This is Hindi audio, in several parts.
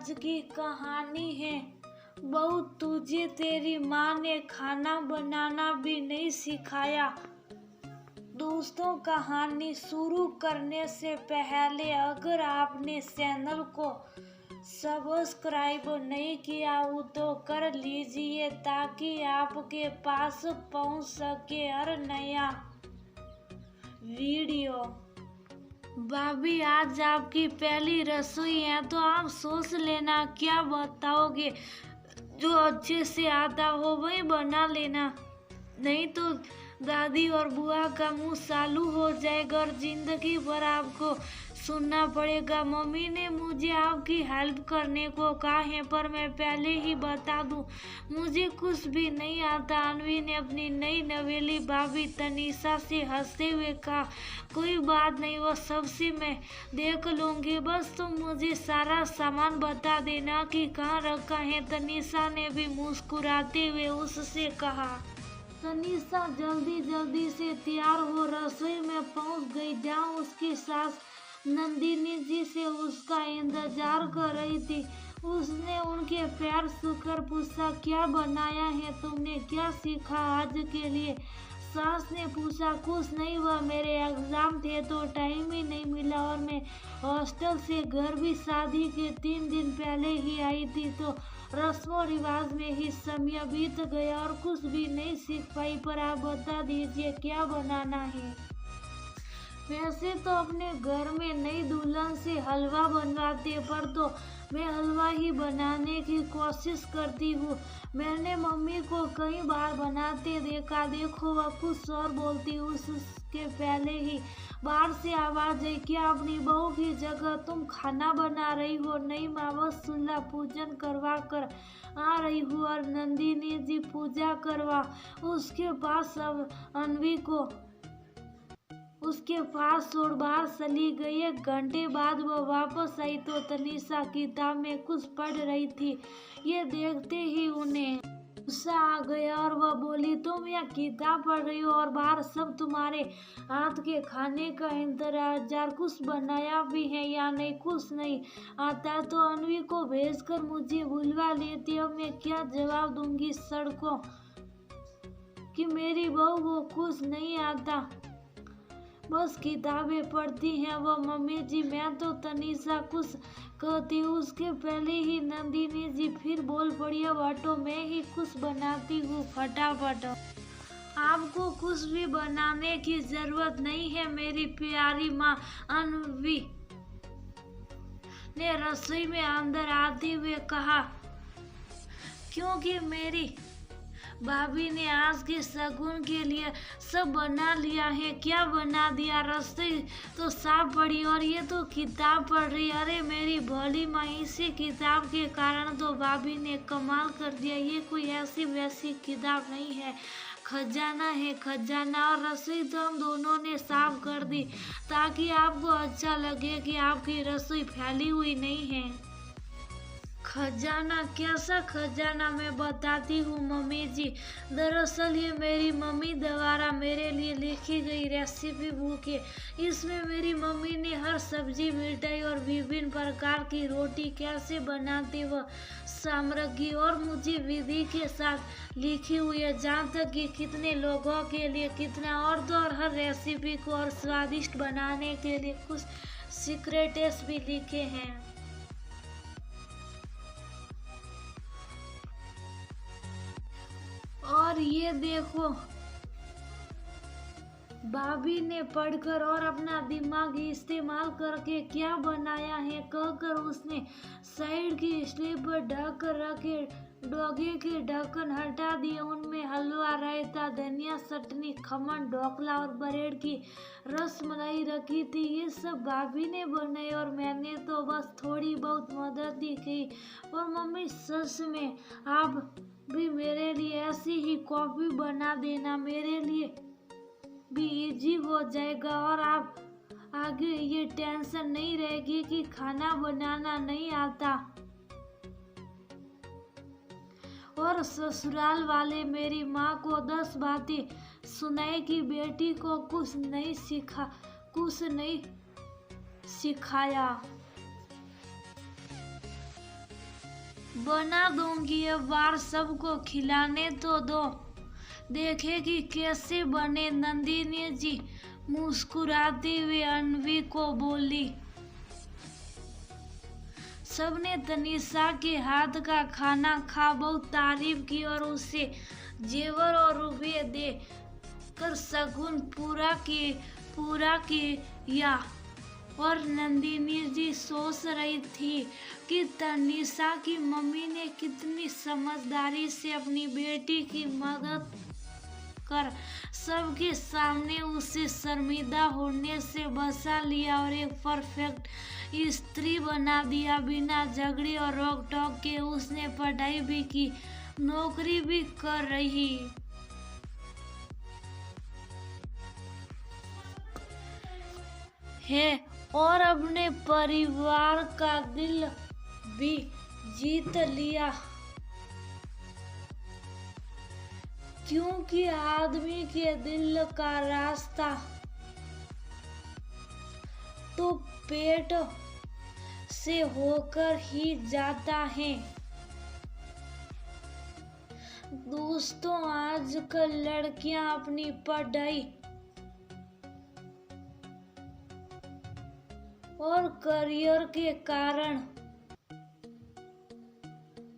आज की कहानी है। बहू, तुझे तेरी माँ ने खाना बनाना भी नहीं सिखाया। दोस्तों, कहानी शुरू करने से पहले अगर आपने चैनल को सब्सक्राइब नहीं किया हो तो कर लीजिए ताकि आपके पास पहुंच सके हर नया वीडियो। भाभी, आज आपकी पहली रसोई है तो आप सोच लेना क्या बताओगे। जो अच्छे से आता हो वही बना लेना, नहीं तो दादी और बुआ का मुंह चालू हो जाएगा और जिंदगी भर आपको सुनना पड़ेगा। मम्मी ने मुझे आपकी हेल्प करने को कहा है, पर मैं पहले ही बता दूं, मुझे कुछ भी नहीं आता। अनवी ने अपनी नई नवेली भाभी तनीषा से हंसते हुए कहा, कोई बात नहीं, वो सबसे मैं देख लूंगी, बस तुम मुझे सारा सामान बता देना कि कहाँ रखा है। तनीषा ने भी मुस्कुराते हुए उससे कहा। तनीषा जल्दी से तैयार हो रसोई में पहुंच गई, जहां उसकी सास नंदिनी जी से उसका इंतजार कर रही थी। उसने उनके पैर छूकर पूछा, क्या बनाया है तुमने, क्या सीखा आज के लिए। सास ने पूछा, कुछ नहीं हुआ, मेरे एग्जाम थे तो टाइम ही नहीं मिला और मैं हॉस्टल से घर भी शादी के 3 दिन पहले ही आई थी, तो रस्मों रिवाज में ही समय बीत गया और कुछ भी नहीं सीख पाई। पर आप बता दीजिए क्या बनाना है। वैसे तो अपने घर में नई दुल्हन से हलवा बनवाते, पर तो मैं हलवा ही बनाने की कोशिश करती हूँ। मैंने मम्मी को कई बार बनाते देखा, देखो वह कुछ और बोलती। उसके पहले ही बाहर से आवाज आई, क्या अपनी बहू की जगह तुम खाना बना रही हो। नहीं माँ, बस चूल्हा पूजन करवा कर आ रही हूँ। और नंदिनी जी पूजा करवा उसके पास अब अनवी को उसके पास छोड़ बाहर चली गई। 1 घंटे बाद वह वापस आई तो तनीषा किताब में कुछ पढ़ रही थी। ये देखते ही उन्हें गुस्सा आ गया और वह बोली, तुम यह किताब पढ़ रही हो और बाहर सब तुम्हारे हाथ के खाने का इंतजार, कुछ बनाया भी है या नहीं। कुछ नहीं आता तो अनवी को भेजकर मुझे बुलवा लेती। अब मैं क्या जवाब दूंगी सड़कों कि मेरी बहू को कुछ नहीं आता, बस किताबें पढ़ती हैं वो। मम्मी जी, मैं तो तनीषा कुछ कहती हूँ उसके पहले ही नंदिनी जी फिर बोल पड़ी, अब हटो, मैं ही कुछ बनाती हूँ फटाफट। आपको कुछ भी बनाने की जरूरत नहीं है मेरी प्यारी माँ, अनवी ने रसोई में अंदर आते हुए कहा, क्योंकि मेरी भाभी ने आज के शगुन के लिए सब बना लिया है। क्या बना दिया, रसोई तो साफ पड़ी और ये तो किताब पढ़ रही। अरे मेरी भोली माँ, इसी किताब के कारण तो भाभी ने कमाल कर दिया। ये कोई ऐसी वैसी किताब नहीं है, खजाना है, खजाना। और रसोई तो हम दोनों ने साफ कर दी ताकि आपको अच्छा लगे कि आपकी रसोई फैली हुई नहीं है। खजाना? कैसा खजाना? मैं बताती हूँ मम्मी जी। दरअसल ये मेरी मम्मी द्वारा मेरे लिए लिखी गई रेसिपी बुक है। इसमें मेरी मम्मी ने हर सब्जी, मिठाई और विभिन्न प्रकार की रोटी कैसे बनाती वह सामग्री और मुझे विधि के साथ लिखी हुई है, जहाँ तक कि कितने लोगों के लिए कितना। और तो और हर रेसिपी को और स्वादिष्ट बनाने के लिए कुछ सीक्रेट्स भी लिखे हैं। और ये देखो, भाभी ने पढ़कर और अपना दिमाग इस्तेमाल करके क्या बनाया है कहकर उसने साइड की स्लीप पर ढक रखे डोगे के ढक्कन हटा दिए। उनमें हलवा, रायता, धनिया चटनी, खमन, ढोकला और ब्रेड की रसमलाई रखी थी। ये सब भाभी ने बनाई और मैंने तो बस थोड़ी बहुत मदद ही की। और मम्मी, सच में आप भी मेरे लिए ऐसी ही कॉफी बना देना, मेरे लिए भी इजी हो जाएगा और आप आगे ये टेंशन नहीं रहेगी कि खाना बनाना नहीं आता। और ससुराल वाले मेरी माँ को 10 बातें सुनाए कि बेटी को कुछ नहीं सिखाया। बना दूंगी, अब बार सबको खिलाने तो दो, देखेगी कैसे बने। नंदिनी जी मुस्कुराती हुई अन्वी को बोली। सबने तनीषा के हाथ का खाना खा बहुत तारीफ की और उसे जेवर और रुपये दे कर शगुन पूरा किया। और नंदिनी जी सोच रही थी कि तनीषा की मम्मी ने कितनी समझदारी से अपनी बेटी की मदद कर सबके सामने उसे शर्मिंदा होने से बचा लिया और एक परफेक्ट स्त्री बना दिया। बिना झगड़े और रोक टोक के उसने पढ़ाई भी की, नौकरी भी कर रही है और अपने परिवार का दिल भी जीत लिया। क्योंकि आदमी के दिल का रास्ता तो पेट से होकर ही जाता है। दोस्तों, आजकल लड़कियां अपनी पढ़ाई और करियर के कारण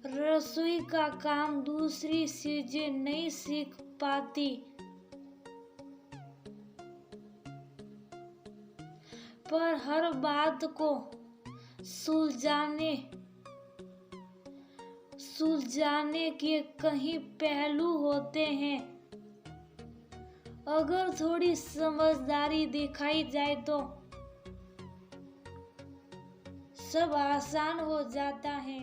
रसोई का काम, दूसरी चीजें नहीं सीख पाती, पर हर बात को सुलझाने के कई पहलू होते हैं। अगर थोड़ी समझदारी दिखाई जाए तो सब आसान हो जाता है।